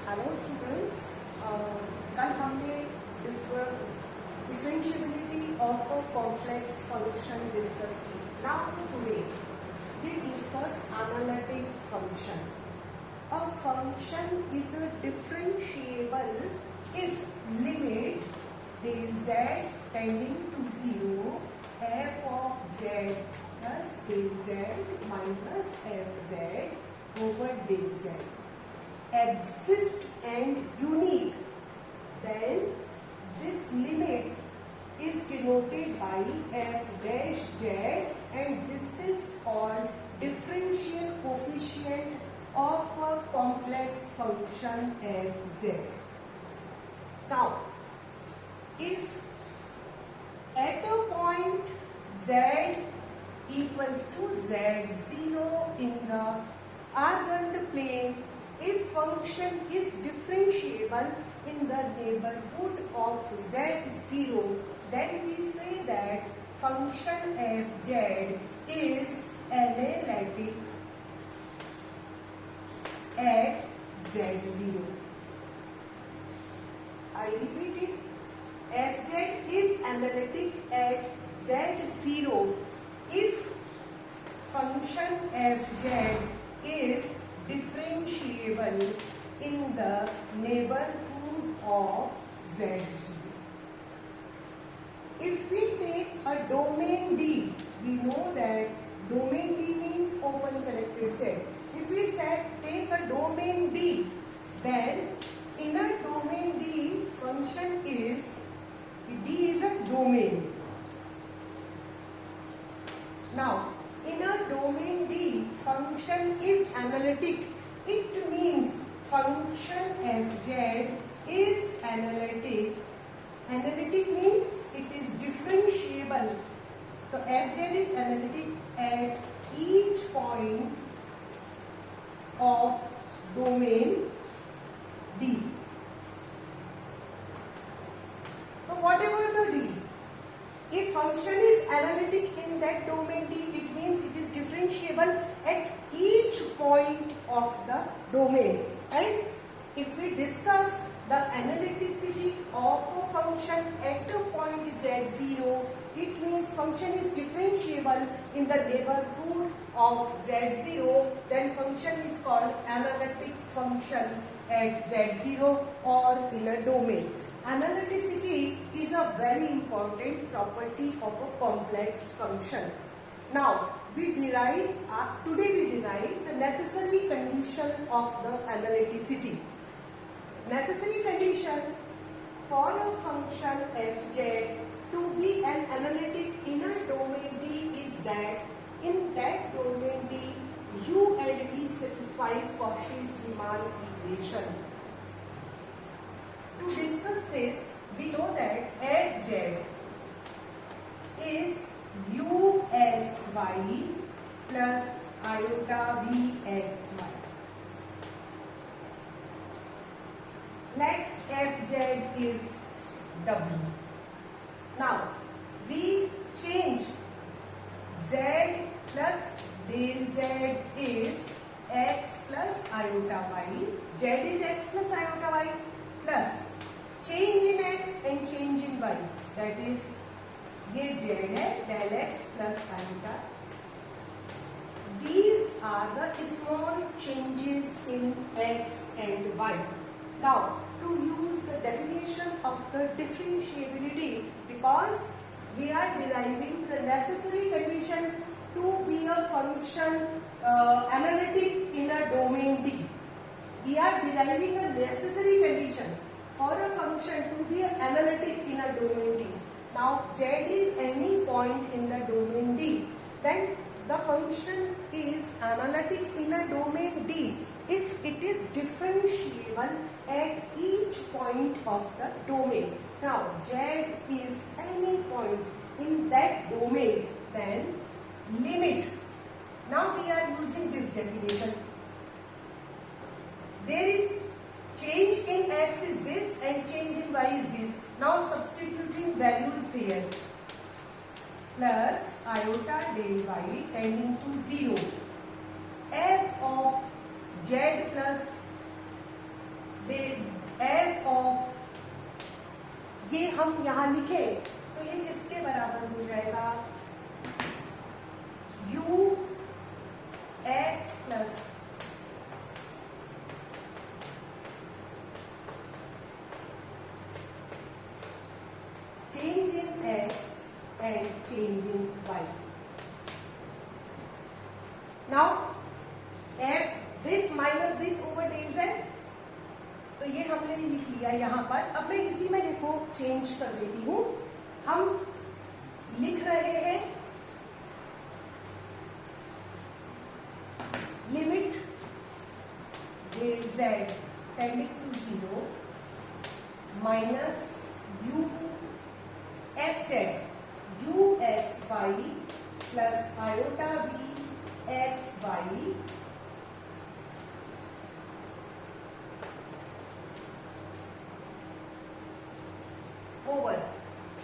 Hello students, कल हमने differentiability of a complex function discuss की. Now today we discuss analytic function. A function is a differentiable if limit del z tending to 0 f of z plus del z minus fz over del z exist and unique, then this limit is denoted by f dash z and this is called differential coefficient of a complex function fz. Now, if at a point z equals to z0 in the argand plane, if function is differentiable in the neighborhood of z0, then we say that function fz is analytic at z0. I repeat it. Fz is analytic at z0 if function fz is differentiable in the neighborhood of z0. If we take a domain D, we know that domain D means open connected set. If we take a domain D, then in a domain D, function is, D is a domain. Now, in a domain D, function is analytic. It means function fz is analytic. Analytic means it is differentiable. So fz is analytic at each point of domain D. So whatever the D, if function is analytic in that domain D, it means it is differentiable at each point of the domain. And if we discuss the analyticity of a function at a point z0, it means function is differentiable in the neighborhood of z0, then function is called analytic function at z0 or in a domain. Analyticity is a very important property of a complex function. Now, today we derive the necessary condition of the analyticity. Necessary condition for a function fz to be an analytic in a domain D is that in that domain D, u and v satisfies Cauchy's-Riemann equation. To discuss this, we know that fz is uxy plus iota vxy. Let fz is w. Now, we change z plus del z is x plus iota y. Z is x plus iota y plus change in x and change in y. That is, ये z है del x plus iota. These are the small changes in x and y. Now, to use the definition of the differentiability, because we are deriving the necessary condition to be a function analytic in a domain D. We are deriving a necessary condition for a function to be analytic in a domain D. Now, z is any point in the domain D. Then the function is analytic in a domain D if it is differentiable at each point of the domain. Now, z is any point in that domain, then limit. Now we are using this definition. There is change in x is this and change in y is this. Now substituting values here. Plus iota del y tending to 0. F of z plus F of, ये हम यहाँ लिखे तो ये किसके बराबर हो जाएगा, you x plus change in x and change in y. Now f this minus this over del z, तो ये हमने लिख लिया यहाँ पर। अब मैं इसी में देखो चेंज कर देती हूँ। हम लिख रहे हैं limit del z tending to 0 minus u F Z U X Y plus iota B X Y over,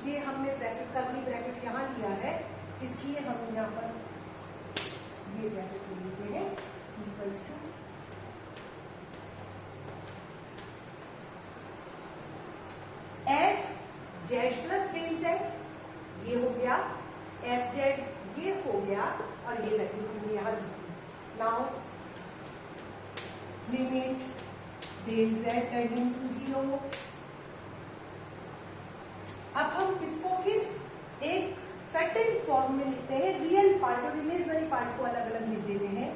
ये हमने ब्रैकेट कर्ली ब्रैकेट यहाँ लिया है, इसलिए हम यहाँ पर ये ब्रैकेट लिखते हैं equals to F Z plus del Z, ये हो गया एफ जेड, ये हो गया, और ये वैल्यू हमने यहाँ लिखी। Now limit del z tending to 0। अब हम इसको फिर एक सर्टेन फॉर्म में लिखते हैं, रियल पार्ट और इमेजिनरी पार्ट को अलग अलग लिख देते हैं।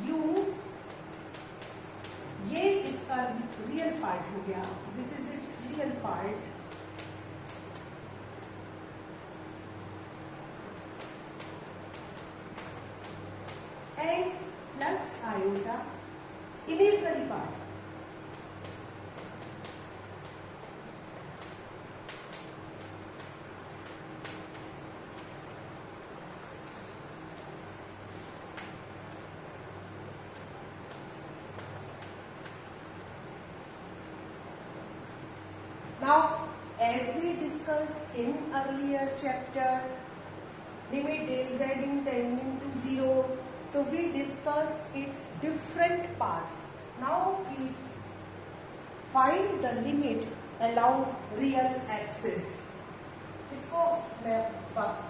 यू, ये इसका रियल पार्ट हो गया, this is it's real part, and plus iota imaginary part. Now, as we discussed in earlier chapter, limit del z in tending to 0. So we discuss its different paths. Now we find the limit along real axis. इसको मैं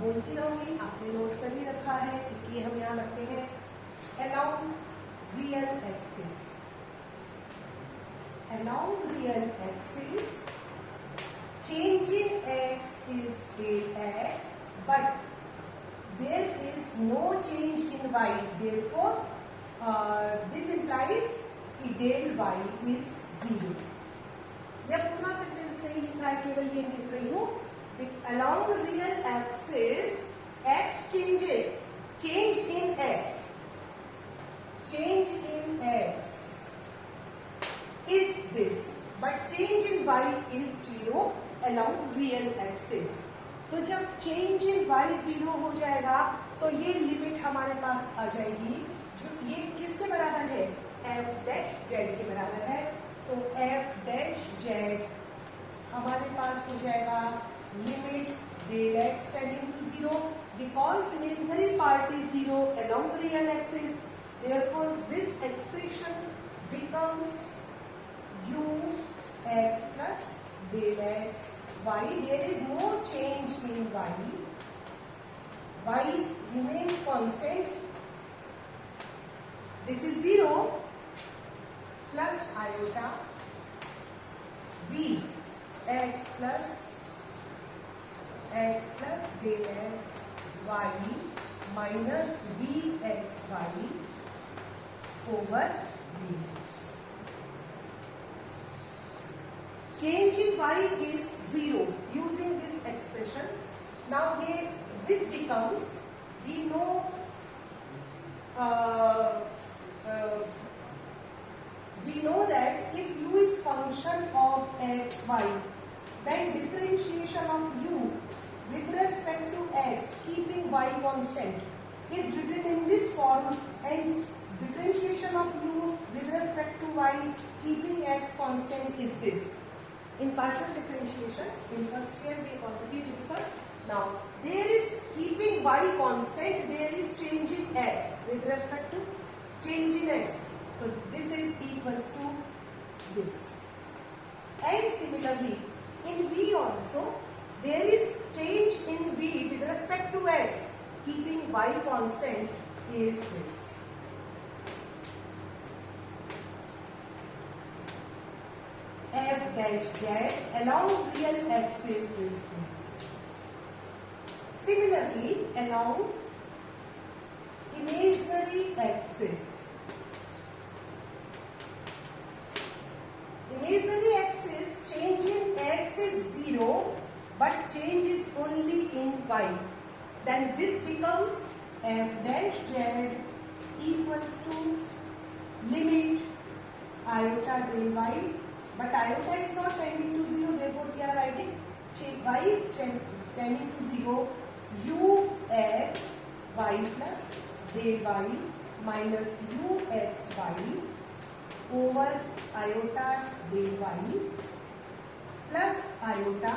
बोलती रहूंगी, आपने note कर ही रखा है, इसलिए हम यहाँ रखते हैं along real axis. Along real axis, change in x is ax, but there is no change in y, therefore this implies कि del y is 0. यह पूरा सेंटेंस नहीं लिखा है, केवल ये लिख रही हूँ। Along real axis x changes, change in x, change in x is this, but change in y is 0 along real axis. तो जब चेंज इन y 0 हो जाएगा तो ये लिमिट हमारे पास आ जाएगी, जो ये किसके बराबर है, f डैश z के बराबर है। तो f डैश z हमारे पास हो जाएगा limit del x tending to 0, because imaginary part is 0 along real axis, therefore this expression becomes u x plus del x y. There is no change in y, y remains constant, this is 0 plus iota v x plus del x y minus v x y over dx. Change in y is 0 using this expression. Now this becomes, we know that if u is function of x, y, then differentiation of u with respect to x keeping y constant is written in this form, and differentiation of u with respect to y keeping x constant is this. In partial differentiation, in first year we already discussed. Now there is keeping y constant, there is change in x with respect to change in x. So this is equals to this. And similarly, in V also, there is change in V with respect to x, keeping y constant is this. F dash z along real axis is this. Similarly, along imaginary axis, change in x is 0, but change is only in y. Then this becomes f dash z equals to limit iota del y, but iota is not tending to 0, therefore we are writing y is tending to 0, u x y plus del y minus u x y over iota del y plus iota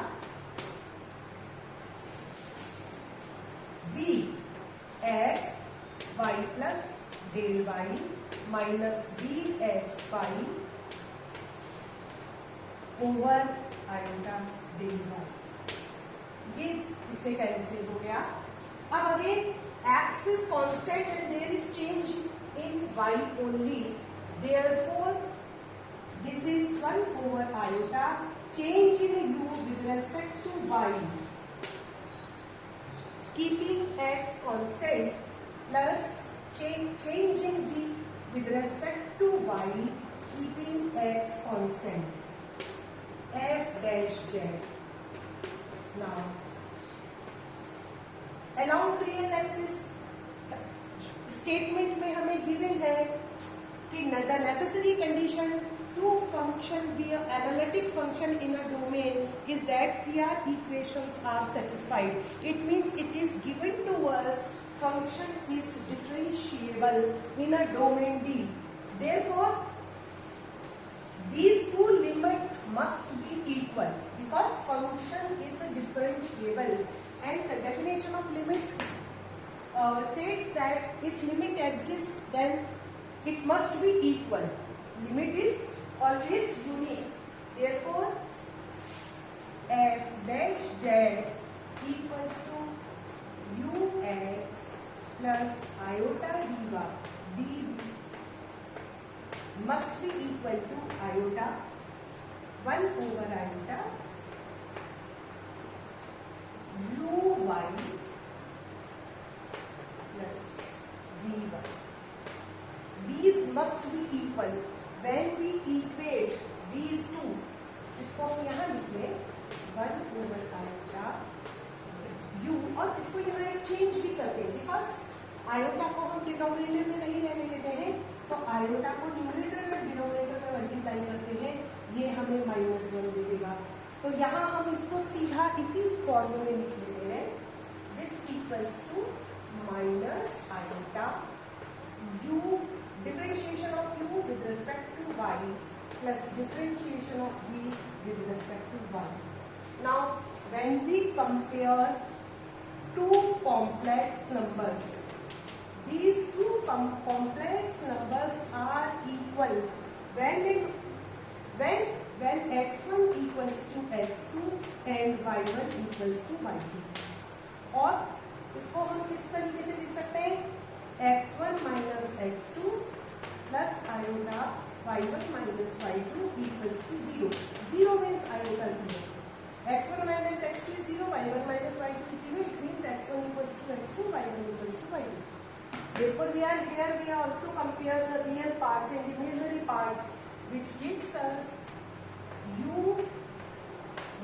b x y plus del y minus b x y over iota del y. ये इससे cancel हो गया. अब again x is constant and there is change in y only. Therefore, this is 1 over iota change in u with respect to y, keeping x constant, plus change in v with respect to y, keeping x constant. F dash z. Now, along real axis statement में हमें given है कि the necessary condition to function be an analytic function in a domain is that CR equations are satisfied. It means it is given to us function is differentiable in a domain D. Therefore, these two limits must be equal because function is a differentiable, and the definition of limit states that if limit exists, then it must be equal. Limit is always unique. Therefore, f dash z equals to ux plus iota dv must be equal to iota 1 over iota uy plus dy. These must be equal. When we equate these two, इसको हम यहाँ लिख लें 1 over iota u, और इसको यहाँ एक change भी करते हैं बिकॉज आयोटा को हम डिनोमिनेटर में नहीं रहने देते हैं, तो आयोटा को न्यूमरेटर में डिनोमिनेटर में मल्टीप्लाई करते हैं, ये हमें -1 दे देगा. तो यहाँ हम इसको सीधा इसी फॉर्मूले में लिख लेते हैं. This equals to minus iota u, differentiation of u with respect to y plus differentiation of v with respect to y. Now, when we compare two complex numbers, these two complex numbers are equal when x1 equals to x2 and y1 equals to y2. और इसको हम किस तरीके से लिख सकते हैं? x1 minus x2 plus iota y1 minus y2 equals to 0. 0 means iota 0. x1 minus x2 is 0, y1 minus y2 is 0. It means x1 equals to x2, y1 equals to y2. Therefore, we are also compare the real parts and imaginary parts, which gives us u.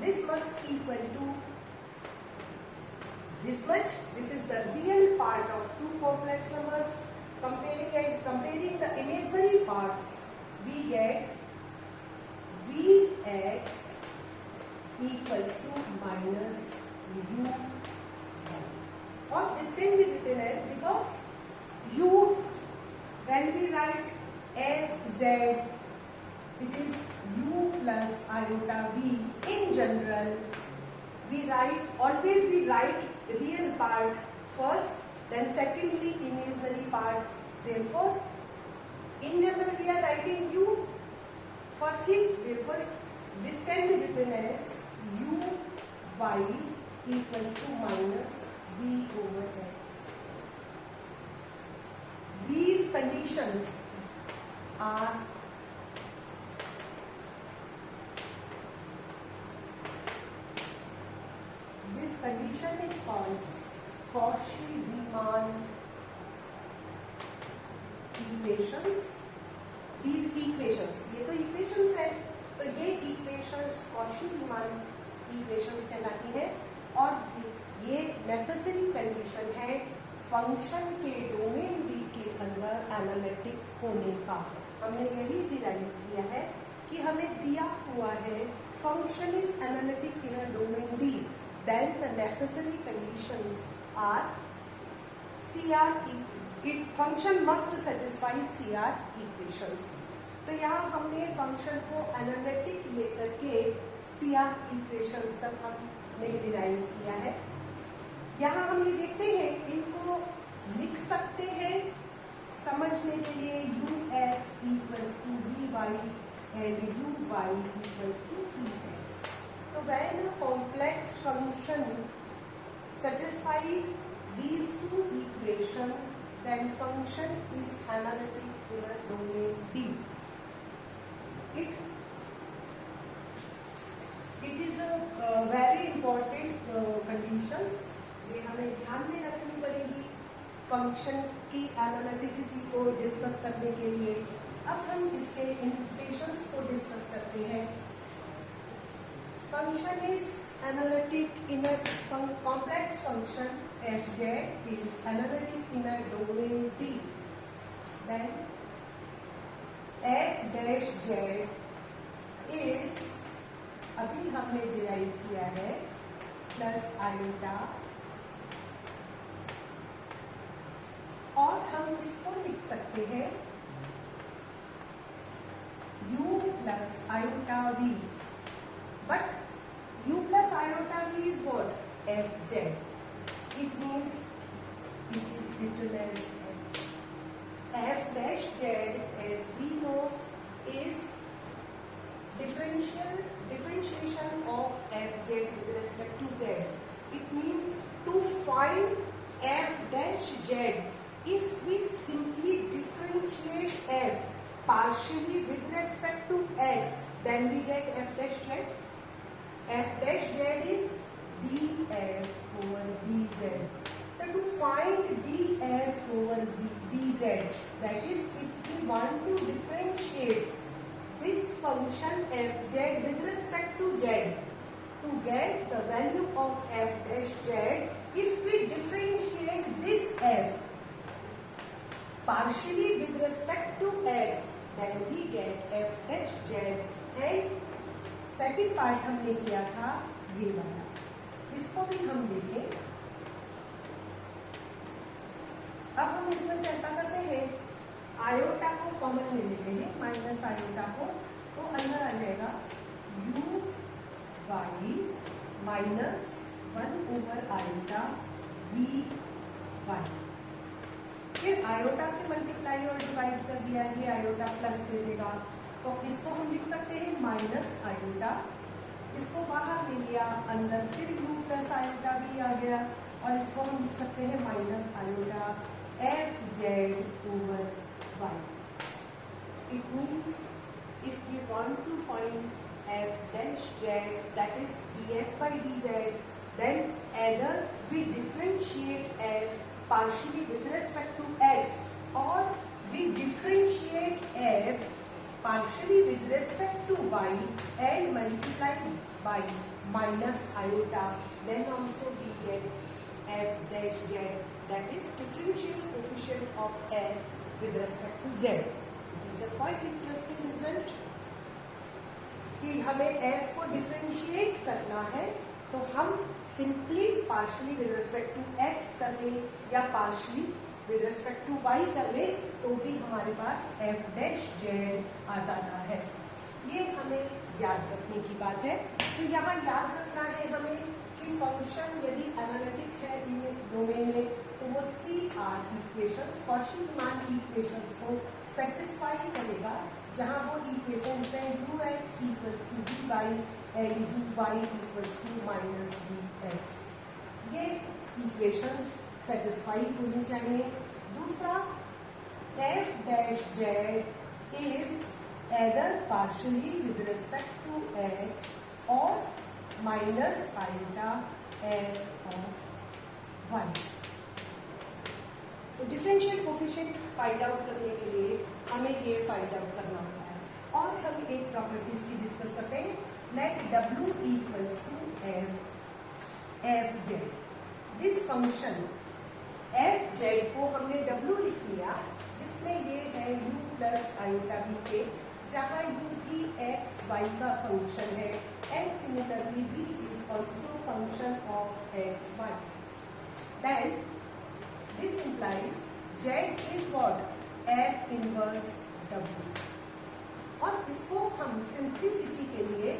This must equal to this much. This is the real part of two complex numbers. Comparing the imaginary parts, we get Vx equals to minus u. Or this can be written as, because u, when we write fz, it is u plus iota v. In general, we write real part first, then secondly imaginary part. Therefore, in general we are writing u firstly. Therefore, this can written as u y equals to minus v over x. These conditions are this condition is called Cauchy-Riemann equations. These equations, ये तो equations है, तो ये equations Cauchy-Riemann equations कहलाती है और ये necessary condition है फंक्शन के डोमेन D के अंदर एनालिटिक होने का। हमने यही डिराइव किया है कि हमें दिया हुआ है function is analytic in a domain D, then the necessary conditions are CR, function must satisfy CR equations. तो यहाँ हमने फंक्शन को एनालिटिक लेकर के CR equations तक हमने डिराइव किया है। यहाँ हम ये देखते हैं, इनको लिख सकते हैं समझने के लिए ux equals to vy and uy equals to 3x. So when a complex function satisfies these two equations, then function is analytic in a domain D. It is a very important conditions. ये हमें ध्यान में रखनी पड़ेगी function की analyticity को discuss करने के लिए। अब हम इसके इम्प्लिकेशंस को डिस्कस करते हैं। Function is analytic in a complex function fz is analytic in a domain D, then f dash z is, अभी हमने डिराइव किया है, प्लस आयोटा, और हम इसको लिख सकते हैं u plus iota v, but u plus iota v is what? fz. It means it is written as x. F dash z, as we know, is differentiation of fz with respect to z. It means to find f dash z, if we simply differentiate f partially with respect to x, then we get f dash z. F dash z is df over dz. So to find df over dz, that is, if we want to differentiate this function fz with respect to z, to get the value of f dash z, if we differentiate this f partially with respect to x, then we get f dash z. And second part हमने किया था ये वाला, इसको भी हम देखें। अब हम इसमें से ऐसा करते हैं, आयोटा को कॉमन ले लेते हैं, माइनस आयोटा को, तो अंदर आ जाएगा u y minus 1 over iota v y। फिर आयोटा से मल्टीप्लाई और डिवाइड कर दिया, ये आयोटा प्लस दे देगा, तो इसको हम लिख सकते हैं माइनस आयोटा, इसको बाहर ले लिया, अंदर फिर u प्लस आयोटा भी आ गया, और इसको हम लिख सकते हैं minus iota f z over y. It means if we want to find f dash z, that is df by dz, then either we differentiate f partially with respect to x, or we differentiate f partially with respect to y and multiply by minus iota, then also we get f dash z, that is differential coefficient of f with respect to z. It is a quite interesting result कि हमें f को differentiate करना है, तो हम simply partially with respect to x कर लें या partially with respect to y कर ले, तो भी हमारे पास f डैश z आ जाता है। ये हमें याद रखने की बात है। तो यहाँ याद रखना है हमें कि फंक्शन यदि एनालिटिक है डोमेन में, तो वो CR इक्वेशंस, कॉची-रीमान इक्वेशंस को सेटिस्फाई करेगा जहां वो इक्वेशन है ux equals to v y and uy equals to minus v x, ये इक्वेशंस सेटिस्फाई होनी चाहिए। दूसरा, f dash z is either partially with respect to x or minus iota f of y। तो differential coefficient find out करने के लिए हमें ये फाइंड आउट करना होता है, और हम एक प्रॉपर्टीज की डिस्कस करते हैं। Let w equals to f z। This function f z को हमने w लिख लिया, जिसमें ये है u प्लस आयोटा v के, जहाँ u भी x y का फंक्शन है and similarly v is also function of x y। Then this implies z is what? f inverse w, और इसको हम सिंप्लिसिटी के लिए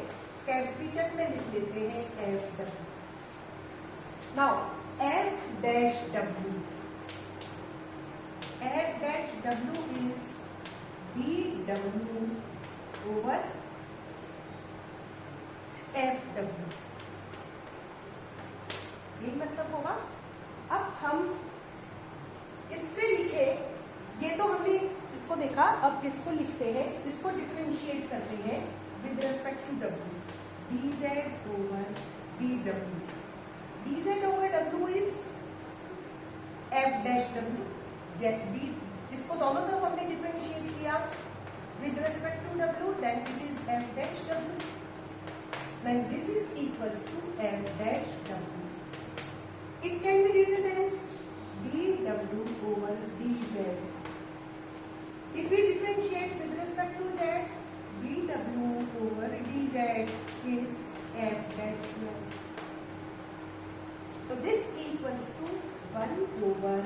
कैपिटल में लिख लेते हैं f w। Now f dash w is dw over f w, ये मतलब होगा। अब हम इससे लिखे, ये तो हमने इसको देखा, अब इसको लिखते हैं, इसको डिफरेंशिएट करते हैं with respect to w, dz over dw। dz over w इज f dash w, d, इसको दोनों तरफ हमने डिफरेंशिएट किया with respect to w, then it is f dash w, then this is equals to f dash w। It can be written as dw over dz। If we differentiate with respect to z, dw over dz is f dash z। So this equals to 1 over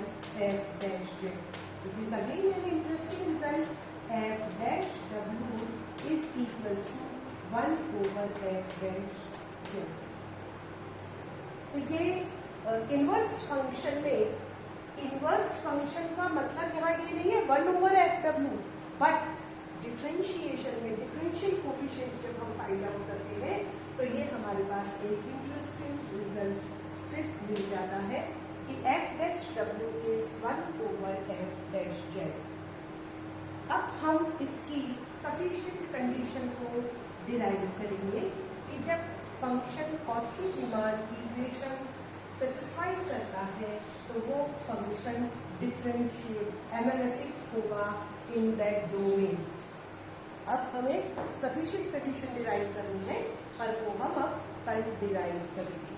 f dash z। It is again an interesting result, f dash w is equals to 1 over f dash z। तो ये inverse function में, inverse function का मतलब यहाँ ये नहीं है 1 over F W, but differentiation में डिफरेंशियल कोफिशिएंट जब हम फाइंड आउट करते हैं तो ये हमारे पास एक इंटरेस्टिंग रिजल्ट फिर मिल जाता है कि F dash W is 1 over F dash Z. अब हम इसकी सफिशिएंट कंडीशन को डिराइव करेंगे कि जब फंक्शन कॉची-रीमान इक्वेशन सेटिस्फाई करता है तो वो फंक्शन डिफरेंशिएट एनालिटिक होगा इन दैट डोमेन। अब हमें सफिशिएंट कंडीशन डिराइव करनी है, पर वो हम अब कल डिराइव करेंगे।